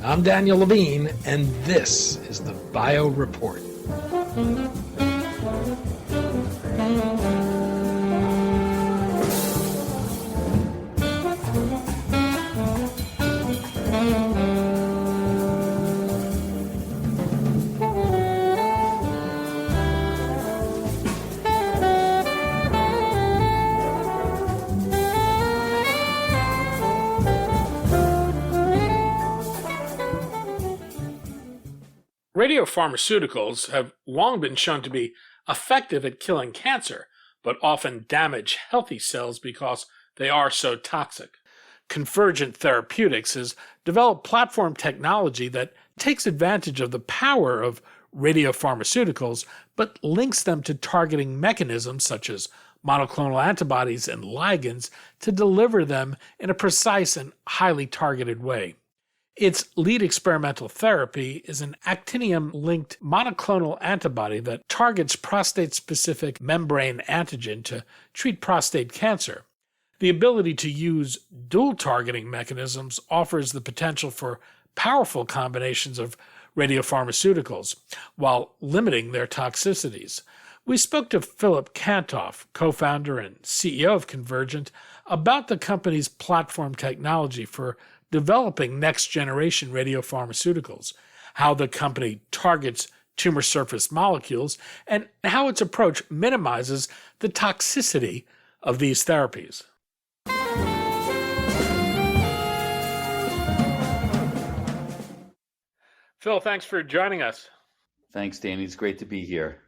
I'm Daniel Levine, and this is the Bio Report. Radiopharmaceuticals have long been shown to be effective at killing cancer, but often damage healthy cells because they are so toxic. Convergent Therapeutics has developed platform technology that takes advantage of the power of radiopharmaceuticals, but links them to targeting mechanisms such as monoclonal antibodies and ligands to deliver them in a precise and highly targeted way. Its lead experimental therapy is an actinium-linked monoclonal antibody that targets prostate-specific membrane antigen to treat prostate cancer. The ability to use dual targeting mechanisms offers the potential for powerful combinations of radiopharmaceuticals while limiting their toxicities. We spoke to Philip Kantoff, co-founder and CEO of Convergent, about the company's platform technology for developing next-generation radiopharmaceuticals, how the company targets tumor surface molecules, and how its approach minimizes the toxicity of these therapies. Phil, thanks for joining us. Thanks, Danny. It's great to be here.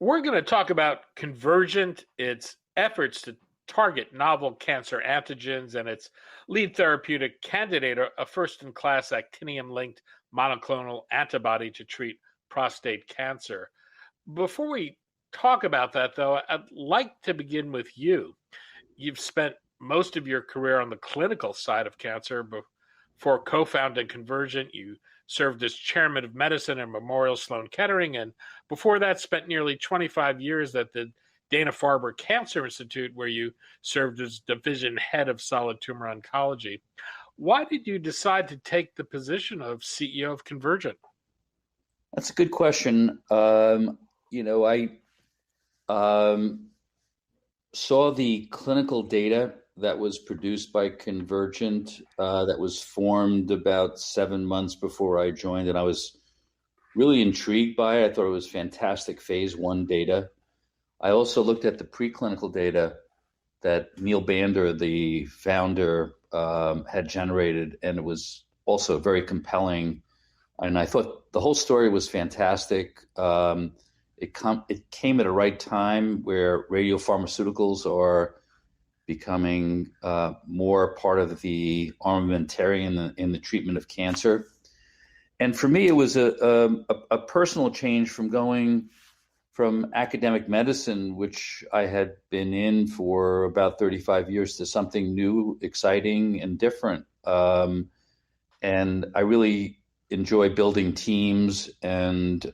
We're going to talk about Convergent, its efforts to target novel cancer antigens, and its lead therapeutic candidate, a first-in-class actinium-linked monoclonal antibody to treat prostate cancer. Before we talk about that, though, I'd like to begin with you. You've spent most of your career on the clinical side of cancer. Before co-founding Convergent, you served as chairman of medicine at Memorial Sloan Kettering, and before that spent nearly 25 years at the Dana-Farber Cancer Institute, where you served as division head of solid tumor oncology. Why did you decide to take the position of CEO of Convergent? That's a good question. I saw the clinical data that was produced by Convergent that was formed about 7 months before I joined, and I was really intrigued by it. I thought it was fantastic phase 1 data. I also looked at the preclinical data that Neil Bander, the founder, had generated, and it was also very compelling. And I thought the whole story was fantastic. It came at a right time where radiopharmaceuticals are becoming more part of the armamentarium in the treatment of cancer. And for me, it was a personal change from going from academic medicine, which I had been in for about 35 years, to something new, exciting, and different. And I really enjoy building teams and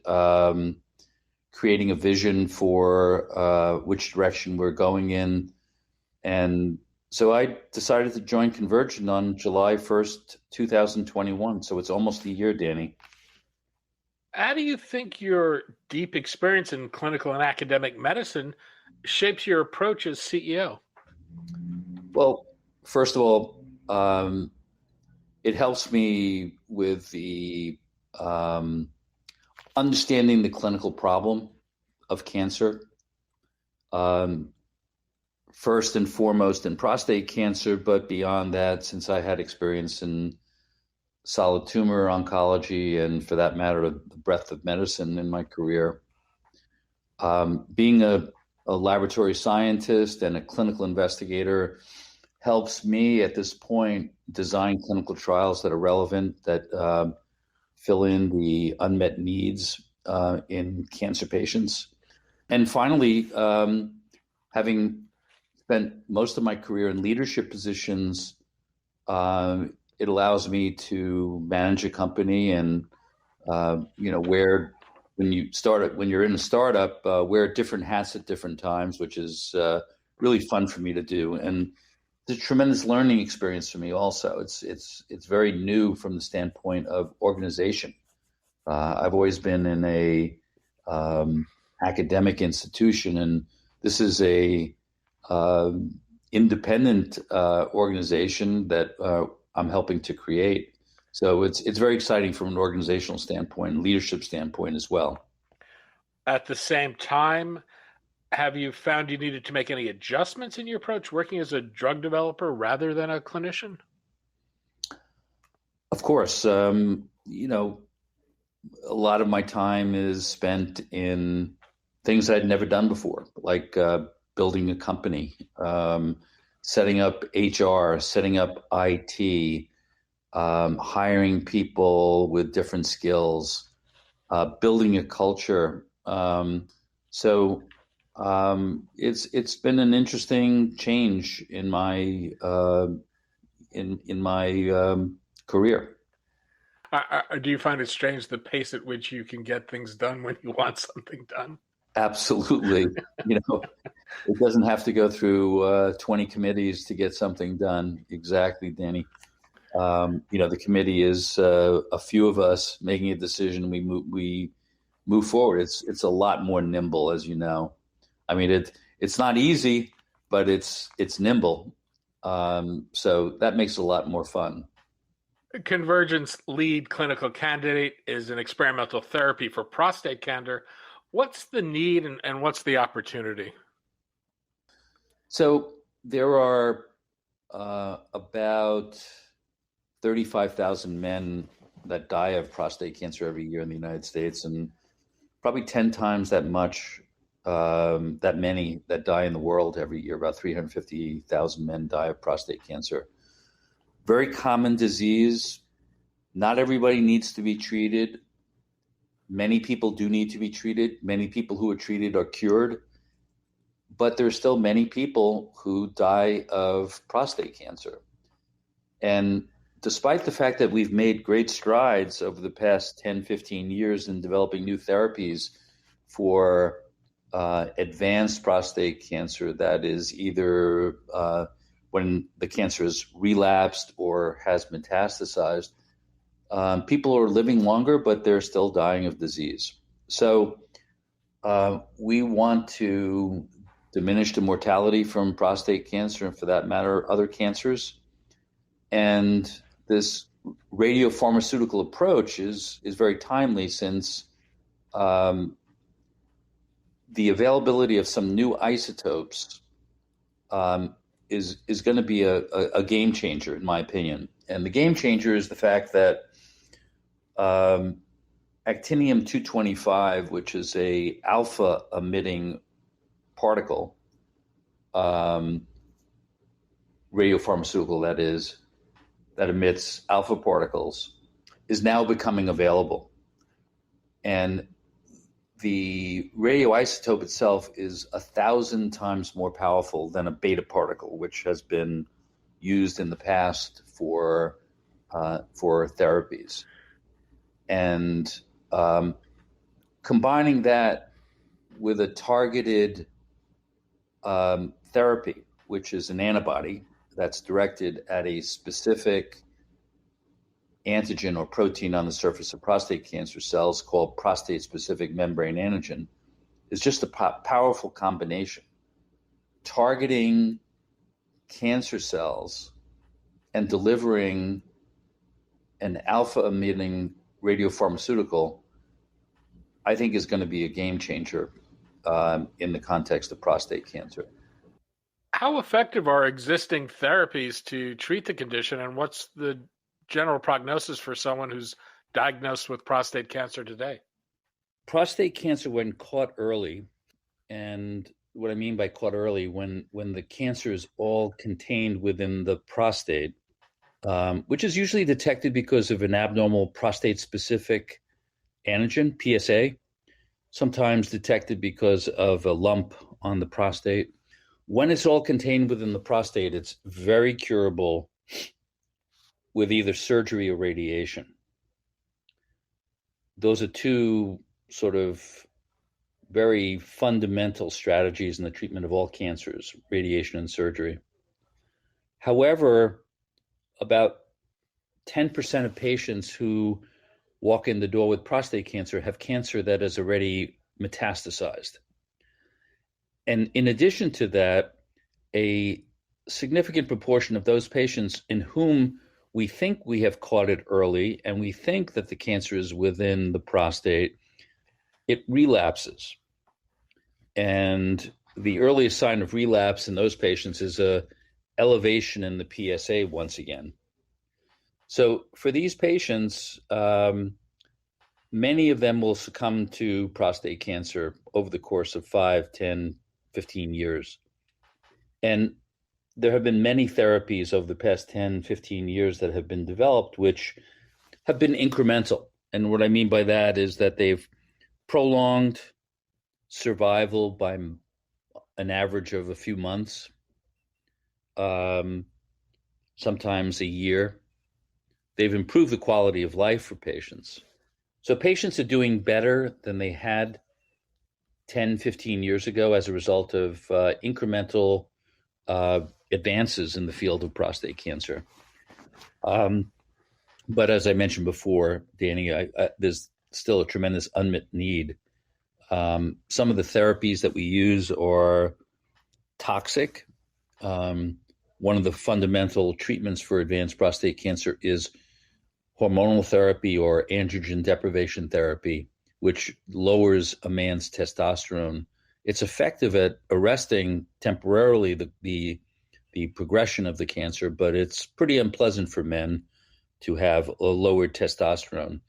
creating a vision for which direction we're going in. And so I decided to join Convergent on July 1st, 2021. So it's almost a year, Danny. How do you think your deep experience in clinical and academic medicine shapes your approach as CEO? Well, first of all, it helps me with the understanding the clinical problem of cancer. First and foremost in prostate cancer, but beyond that, since I had experience in solid tumor oncology, and for that matter, the breadth of medicine in my career. Being a laboratory scientist and a clinical investigator helps me at this point design clinical trials that are relevant, that fill in the unmet needs in cancer patients. And finally, having spent most of my career in leadership positions, it allows me to manage a company and, where when you're in a startup, wear different hats at different times, which is really fun for me to do. And It's a tremendous learning experience for me. Also, it's very new from the standpoint of organization. I've always been in a academic institution, and this is a independent organization that I'm helping to create. So it's very exciting from an organizational standpoint and leadership standpoint as well. At the same time, have you found you needed to make any adjustments in your approach working as a drug developer rather than a clinician? Of course, a lot of my time is spent in things I'd never done before, like building a company, setting up HR, setting up IT, hiring people with different skills, building a culture. It's been an interesting change in my career. Do you find it strange the pace at which you can get things done when you want something done? Absolutely. It doesn't have to go through 20 committees to get something done. Exactly, Danny. The committee is a few of us making a decision. We move forward. It's a lot more nimble, as you know. I mean, it's not easy, but it's nimble. So that makes it a lot more fun. Convergent's lead clinical candidate is an experimental therapy for prostate cancer. What's the need and what's the opportunity? So there are about 35,000 men that die of prostate cancer every year in the United States, and probably 10 times that many that die in the world every year. About 350,000 men die of prostate cancer. Very common disease. Not everybody needs to be treated. Many people do need to be treated. Many people who are treated are cured. But there's still many people who die of prostate cancer. And despite the fact that we've made great strides over the past 10, 15 years in developing new therapies for advanced prostate cancer, that is either when the cancer is relapsed or has metastasized, people are living longer, but they're still dying of disease. So we want to diminish the mortality from prostate cancer, and for that matter, other cancers. And this radiopharmaceutical approach is very timely, since the availability of some new isotopes is going to be a game changer, in my opinion. And the game changer is the fact that actinium-225, which is a alpha emitting particle, radiopharmaceutical that emits alpha particles, is now becoming available. And the radioisotope itself is 1,000 times more powerful than a beta particle, which has been used in the past for therapies. And combining that with a targeted therapy, which is an antibody that's directed at a specific antigen or protein on the surface of prostate cancer cells called prostate-specific membrane antigen, is just a powerful combination. Targeting cancer cells and delivering an alpha-emitting radiopharmaceutical, I think, is going to be a game changer in the context of prostate cancer. How effective are existing therapies to treat the condition, and what's the general prognosis for someone who's diagnosed with prostate cancer today? Prostate cancer, when caught early, and what I mean by caught early, when the cancer is all contained within the prostate, which is usually detected because of an abnormal prostate-specific antigen, PSA, sometimes detected because of a lump on the prostate. When it's all contained within the prostate, it's very curable with either surgery or radiation. Those are two sort of very fundamental strategies in the treatment of all cancers, radiation and surgery. However, about 10% of patients who walk in the door with prostate cancer have cancer that has already metastasized. And in addition to that, a significant proportion of those patients in whom we think we have caught it early and we think that the cancer is within the prostate, it relapses. And the earliest sign of relapse in those patients is a elevation in the PSA once again. So for these patients, many of them will succumb to prostate cancer over the course of 5, 10, 15 years. And there have been many therapies over the past 10, 15 years that have been developed, which have been incremental. And what I mean by that is that they've prolonged survival by an average of a few months, sometimes a year. They've improved the quality of life for patients. So patients are doing better than they had 10, 15 years ago as a result of incremental advances in the field of prostate cancer. But as I mentioned before, Danny, there's still a tremendous unmet need. Some of the therapies that we use are toxic. One of the fundamental treatments for advanced prostate cancer is hormonal therapy or androgen deprivation therapy, which lowers a man's testosterone. It's effective at arresting temporarily the progression of the cancer, but it's pretty unpleasant for men to have a lowered testosterone.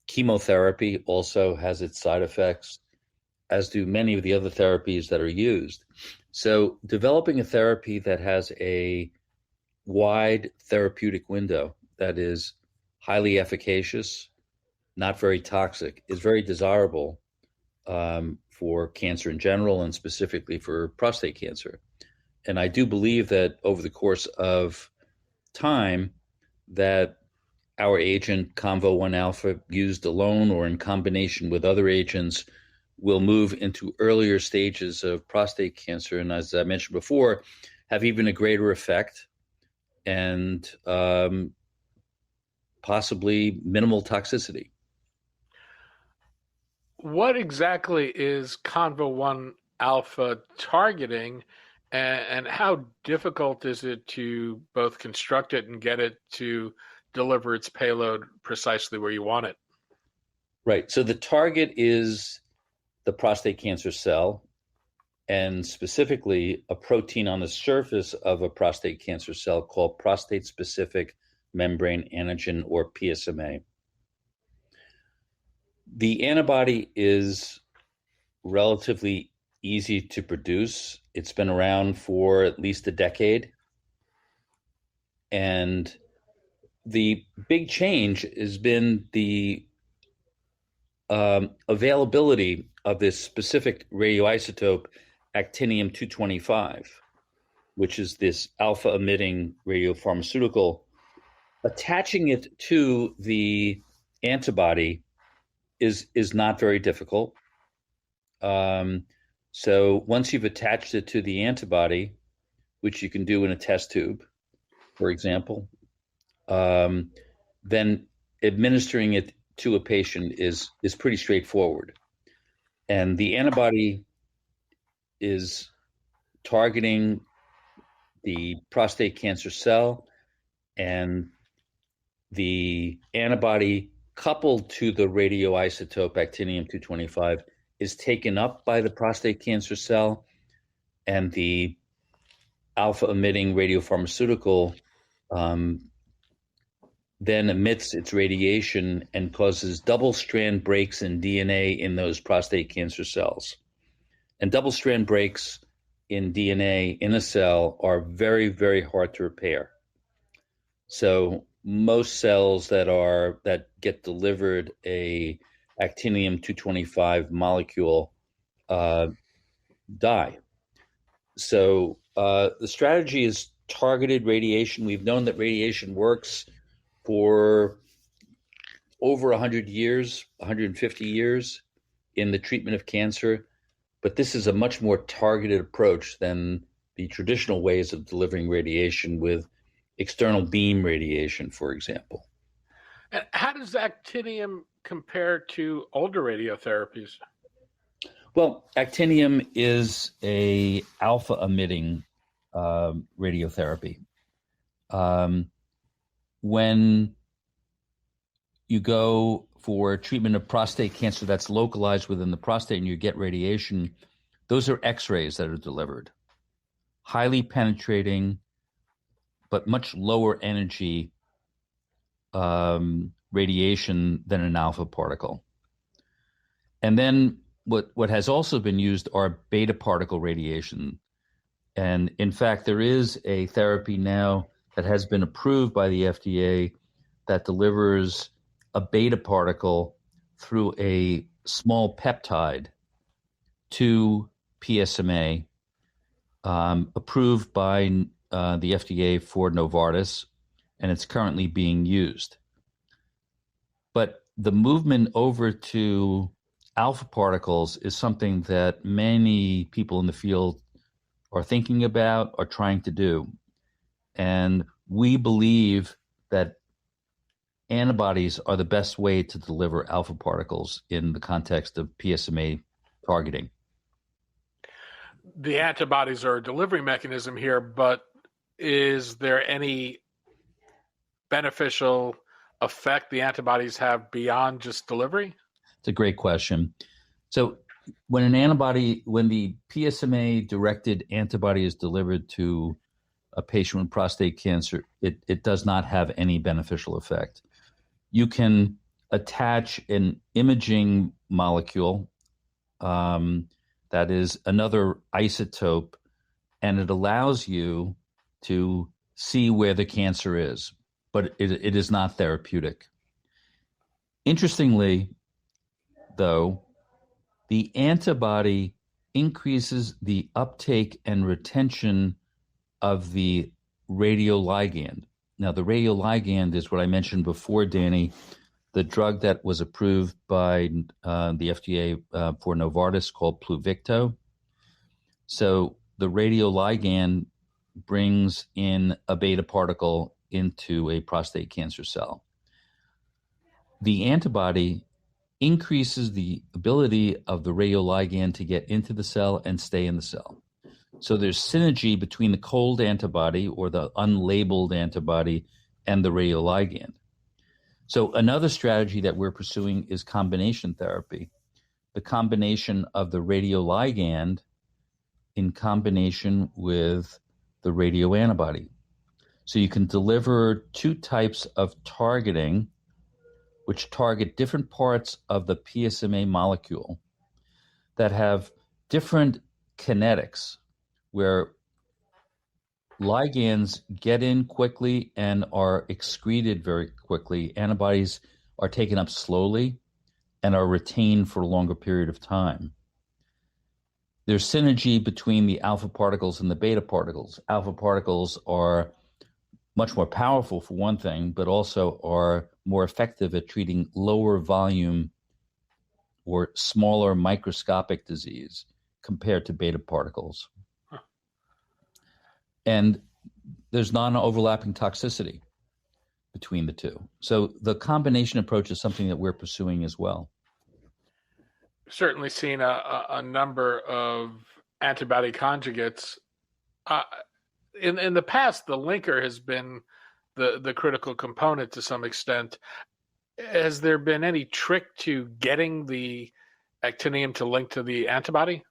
Chemotherapy also has its side effects, as do many of the other therapies that are used. So developing a therapy that has a wide therapeutic window that is highly efficacious, not very toxic, is very desirable for cancer in general and specifically for prostate cancer. And I do believe that over the course of time that our agent, Convo-1 alpha, used alone or in combination with other agents, will move into earlier stages of prostate cancer. And as I mentioned before, have even a greater effect and possibly minimal toxicity. What exactly is Convo-1 alpha targeting, and how difficult is it to both construct it and get it to deliver its payload precisely where you want it? Right. So the target is the prostate cancer cell, and specifically a protein on the surface of a prostate cancer cell called prostate-specific membrane antigen, or PSMA. The antibody is relatively easy to produce. It's been around for at least a decade. And the big change has been the availability of this specific radioisotope, actinium-225, which is this alpha-emitting radiopharmaceutical. Attaching it to the antibody is not very difficult. So once you've attached it to the antibody, which you can do in a test tube, for example, then administering it to a patient is pretty straightforward. And the antibody is targeting the prostate cancer cell, and the antibody coupled to the radioisotope actinium-225 is taken up by the prostate cancer cell, and the alpha-emitting radiopharmaceutical then emits its radiation and causes double-strand breaks in DNA in those prostate cancer cells. And double-strand breaks in DNA in a cell are very, very hard to repair. So most cells that get delivered a actinium-225 molecule die. So the strategy is targeted radiation. We've known that radiation works for over 100 years, 150 years in the treatment of cancer, but this is a much more targeted approach than the traditional ways of delivering radiation with external beam radiation, for example. And how does actinium compare to older radiotherapies? Well, actinium is a alpha emitting radiotherapy. When you go for treatment of prostate cancer that's localized within the prostate and you get radiation, those are X-rays that are delivered. Highly penetrating, but much lower energy radiation than an alpha particle. And then what has also been used are beta particle radiation. And in fact, there is a therapy now that has been approved by the FDA that delivers a beta particle through a small peptide to PSMA, approved by the FDA for Novartis, and it's currently being used. But the movement over to alpha particles is something that many people in the field are thinking about, are trying to do. And we believe that antibodies are the best way to deliver alpha particles in the context of PSMA targeting. The antibodies are a delivery mechanism here, but is there any beneficial effect the antibodies have beyond just delivery? It's a great question. So when the PSMA directed antibody is delivered to a patient with prostate cancer, it does not have any beneficial effect. You can attach an imaging molecule that is another isotope, and it allows you to see where the cancer is, but it is not therapeutic. Interestingly, though, the antibody increases the uptake and retention of the radioligand. Now, the radioligand is what I mentioned before, Danny, the drug that was approved by the FDA for Novartis called Pluvicto. So the radioligand brings in a beta particle into a prostate cancer cell. The antibody increases the ability of the radioligand to get into the cell and stay in the cell. So there's synergy between the cold antibody or the unlabeled antibody and the radioligand. So another strategy that we're pursuing is combination therapy. The combination of the radioligand in combination with the radioantibody. So you can deliver two types of targeting which target different parts of the PSMA molecule that have different kinetics, where ligands get in quickly and are excreted very quickly. Antibodies are taken up slowly and are retained for a longer period of time. There's synergy between the alpha particles and the beta particles. Alpha particles are much more powerful for one thing, but also are more effective at treating lower volume or smaller microscopic disease compared to beta particles. And there's non-overlapping toxicity between the two. So the combination approach is something that we're pursuing as well. Certainly seen a number of antibody conjugates. In the past, the linker has been the critical component to some extent. Has there been any trick to getting the actinium to link to the antibody?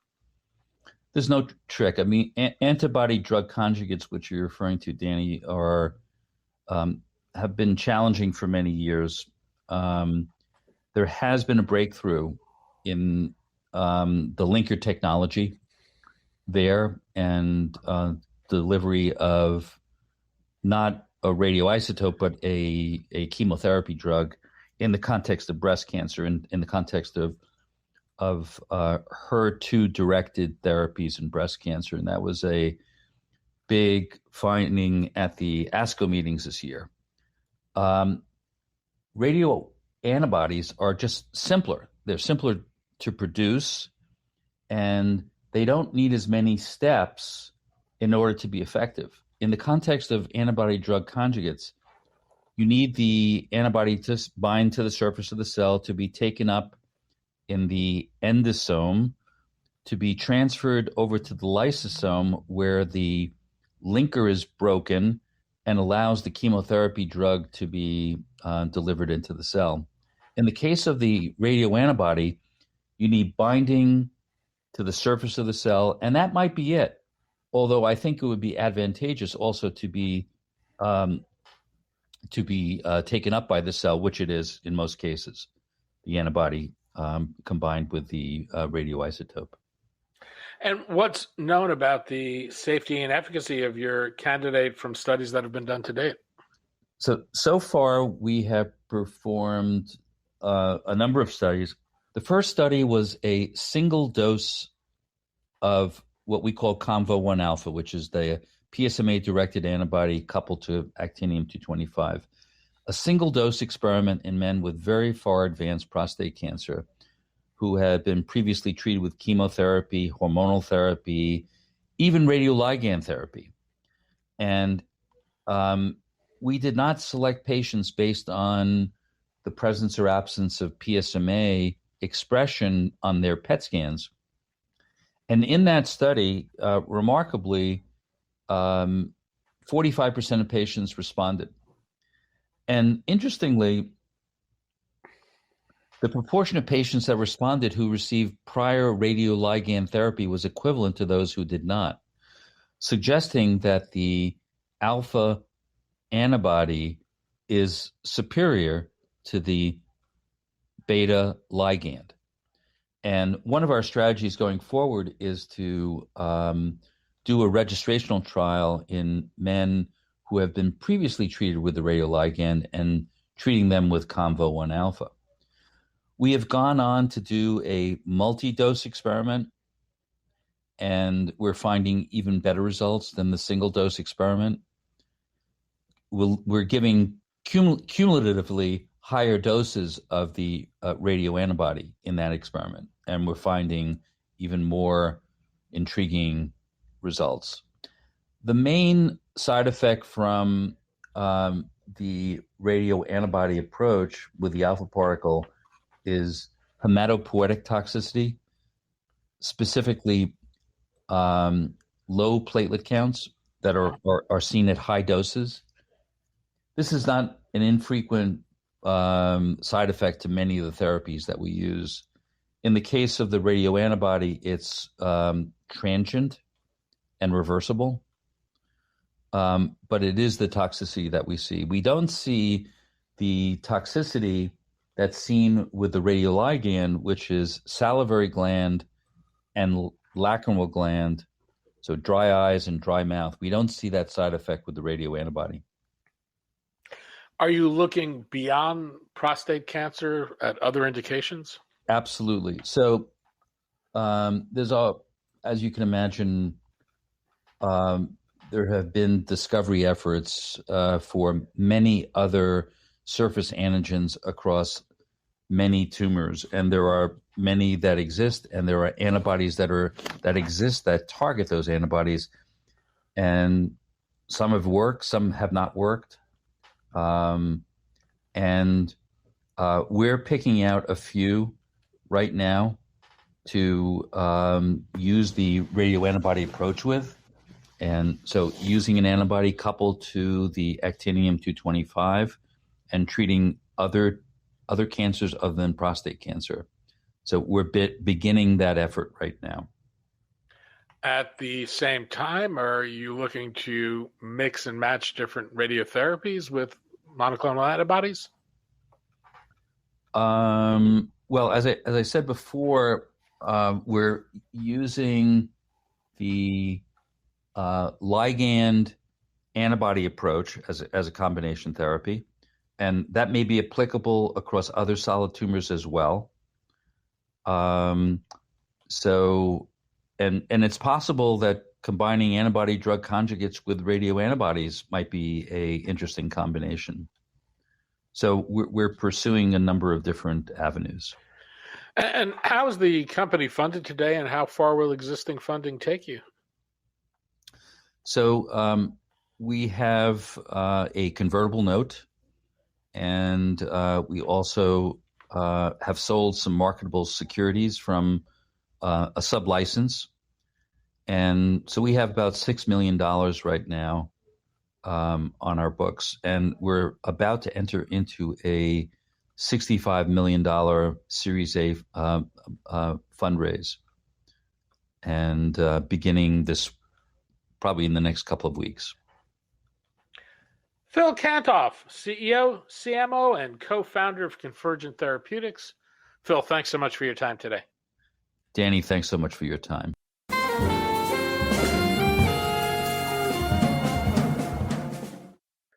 There's no trick. I mean, antibody drug conjugates, which you're referring to, Danny, are have been challenging for many years. There has been a breakthrough in the linker technology there and delivery of not a radioisotope, but a chemotherapy drug in the context of breast cancer, in the context of HER2-directed therapies in breast cancer. And that was a big finding at the ASCO meetings this year. Radio antibodies are just simpler. They're simpler to produce, and they don't need as many steps in order to be effective. In the context of antibody drug conjugates, you need the antibody to bind to the surface of the cell, to be taken up in the endosome, to be transferred over to the lysosome where the linker is broken and allows the chemotherapy drug to be delivered into the cell. In the case of the radioantibody, you need binding to the surface of the cell, and that might be it. Although I think it would be advantageous also to be taken up by the cell, which it is in most cases, the antibody combined with the radioisotope. And what's known about the safety and efficacy of your candidate from studies that have been done to date? So far, we have performed a number of studies. The first study was a single dose of what we call Convo-1 alpha, which is the PSMA-directed antibody coupled to actinium-225. A single dose experiment in men with very far advanced prostate cancer who had been previously treated with chemotherapy, hormonal therapy, even radioligand therapy. And we did not select patients based on the presence or absence of PSMA expression on their PET scans. And in that study, remarkably, 45% of patients responded. And interestingly, the proportion of patients that responded who received prior radioligand therapy was equivalent to those who did not, suggesting that the alpha antibody is superior to the beta ligand. And one of our strategies going forward is to do a registrational trial in men who have been previously treated with the radioligand and treating them with Convo-1 alpha. We have gone on to do a multi-dose experiment, and we're finding even better results than the single-dose experiment. We're giving cumulatively higher doses of the radioantibody in that experiment, and we're finding even more intriguing results. The main side effect from the radioantibody approach with the alpha particle is hematopoietic toxicity, specifically low platelet counts that are seen at high doses. This is not an infrequent side effect to many of the therapies that we use. In the case of the radioantibody, it's transient and reversible, but it is the toxicity that we see. We don't see the toxicity that's seen with the radioligand, which is salivary gland and lacrimal gland, so dry eyes and dry mouth. We don't see that side effect with the radioantibody. Are you looking beyond prostate cancer at other indications? Absolutely. So there's as you can imagine, there have been discovery efforts for many other surface antigens across many tumors, and there are many that exist, and there are antibodies that exist that target those antibodies, and some have worked, some have not worked, and we're picking out a few right now to use the radioantibody approach with. And so using an antibody coupled to the actinium-225 and treating other cancers other than prostate cancer. So we're beginning that effort right now. At the same time, are you looking to mix and match different radiotherapies with monoclonal antibodies? Well, as I said before, we're using the ligand antibody approach as a combination therapy, and that may be applicable across other solid tumors as well. So it's possible that combining antibody drug conjugates with radioantibodies might be a interesting combination. So we're pursuing a number of different avenues. And how is the company funded today, and how far will existing funding take you? So we have a convertible note, and we also have sold some marketable securities from a sublicense. And so we have about $6 million right now on our books, and we're about to enter into a $65 million Series A fundraise, and beginning this probably in the next couple of weeks. Phil Kantoff, CEO, CMO, and co-founder of Convergent Therapeutics. Phil, thanks so much for your time today. Danny, thanks so much for your time.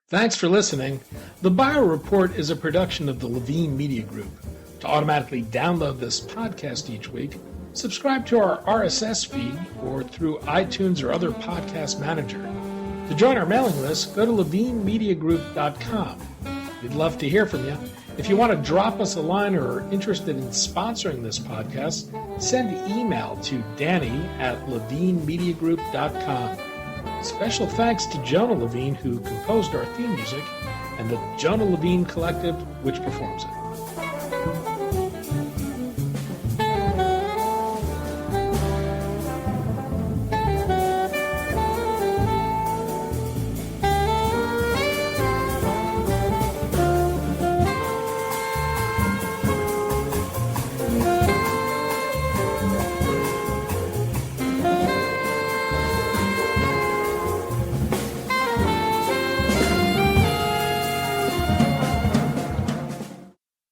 Thanks for listening. The Bio Report is a production of the Levine Media Group. To automatically download this podcast each week, subscribe to our RSS feed or through iTunes or other podcast manager. To join our mailing list, go to levinemediagroup.com. We'd love to hear from you. If you want to drop us a line or are interested in sponsoring this podcast, send an email to danny@levinemediagroup.com. Special thanks to Jonah Levine, who composed our theme music, and the Jonah Levine Collective, which performs it.